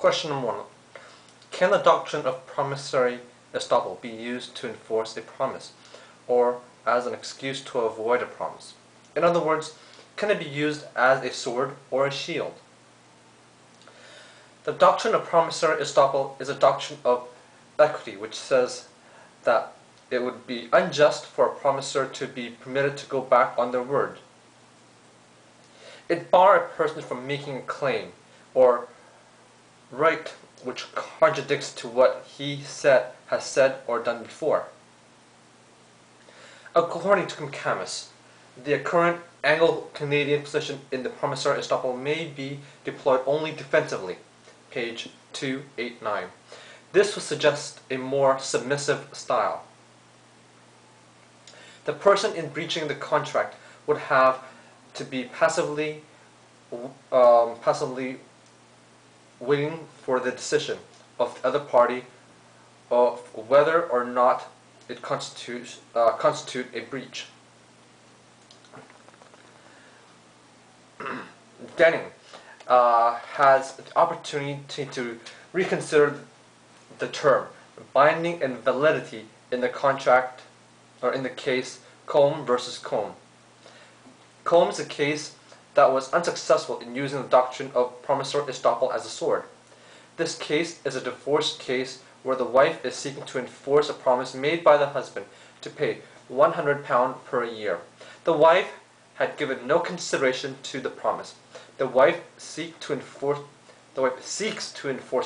Question number 1. Can the doctrine of promissory estoppel be used to enforce a promise, or as an excuse to avoid a promise? In other words, can it be used as a sword or a shield? The doctrine of promissory estoppel is a doctrine of equity, which says that it would be unjust for a promisor to be permitted to go back on their word. It bars a person from making a claim or right which contradicts to what he has said or done before. According to McCamus, the current Anglo-Canadian position in the promissory estoppel may be deployed only defensively, page 289. This would suggest a more submissive style. The person in breaching the contract would have to be passively waiting for the decision of the other party of whether or not it constitute a breach. Denning has the opportunity to reconsider the term binding and validity in the contract, or in the case Combe versus Combe. Combe is a case that was unsuccessful in using the doctrine of promissory estoppel as a sword. This case is a divorce case where the wife is seeking to enforce a promise made by the husband to pay £100 per year. The wife had given no consideration to the promise. The wife seeks to enforce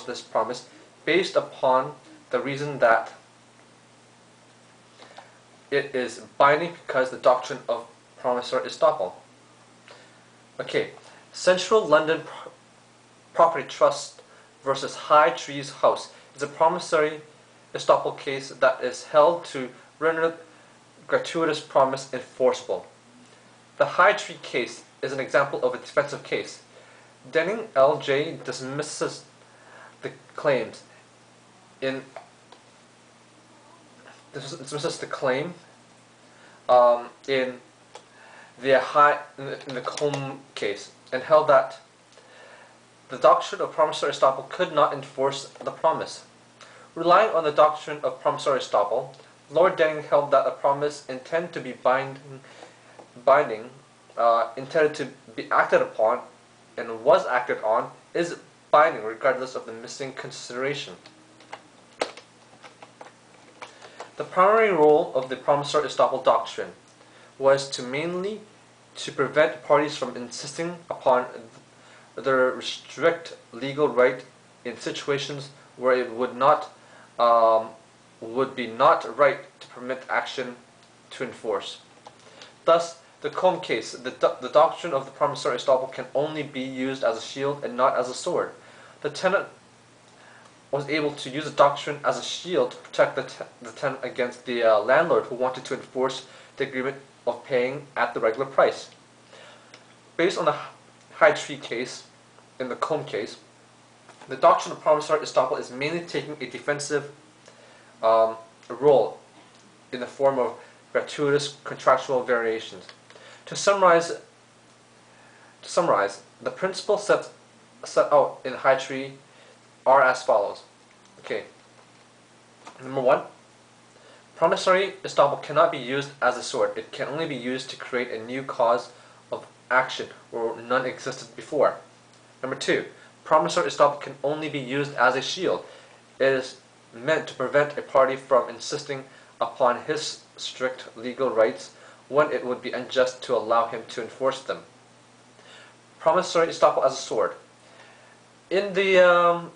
this promise based upon the reason that it is binding because the doctrine of promissory estoppel. Okay, Central London Property Trust versus High Trees House is a promissory estoppel case that is held to render gratuitous promise enforceable. The High Tree case is an example of a defensive case. Denning L.J. dismisses the claim in the Combe case, and held that the doctrine of promissory estoppel could not enforce the promise. Relying on the doctrine of promissory estoppel, Lord Denning held that a promise intended to be binding, intended to be acted upon, and was acted on, is binding regardless of the missing consideration. The primary role of the promissory estoppel doctrine was mainly to prevent parties from insisting upon their restrict legal right in situations where it would be not right to permit action to enforce. Thus, the Combe case, the doctrine of the promissory estoppel can only be used as a shield and not as a sword. The tenant was able to use the doctrine as a shield to protect the tenant against the landlord who wanted to enforce the agreement of paying at the regular price. Based on the High Tree case, in the Combe case, the doctrine of promissory estoppel is mainly taking a defensive role in the form of gratuitous contractual variations. To summarize, the principles set out in High Tree are as follows. Okay. Number 1, promissory estoppel cannot be used as a sword. It can only be used to create a new cause of action where none existed before. Number 2, promissory estoppel can only be used as a shield. It is meant to prevent a party from insisting upon his strict legal rights when it would be unjust to allow him to enforce them. Promissory estoppel as a sword. In the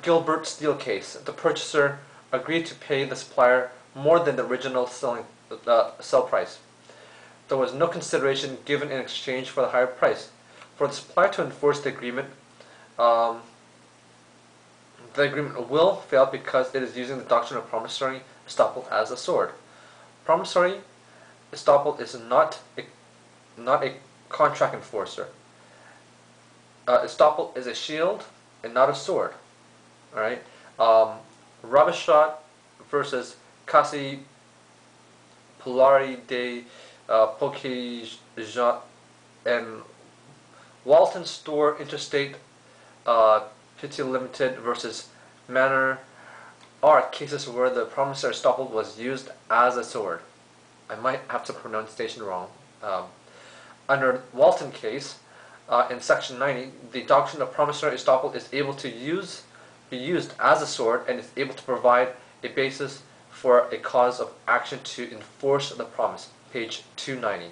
Gilbert Steel case, the purchaser agreed to pay the supplier more than the original sell price. There was no consideration given in exchange for the higher price. For the supplier to enforce the agreement will fail because it is using the doctrine of promissory estoppel as a sword. Promissory estoppel is not a contract enforcer. Estoppel is a shield and not a sword. All right. Rabashot versus Kasi Polari de Pokeja and Walton Store Interstate, Fidelity Limited versus Manor are cases where the promissory estoppel was used as a sword. I might have the pronunciation wrong. Under Walton case, in section 90, the doctrine of promissory estoppel is able to be used as a sword and is able to provide a basis for a cause of action to enforce the promise. Page 290.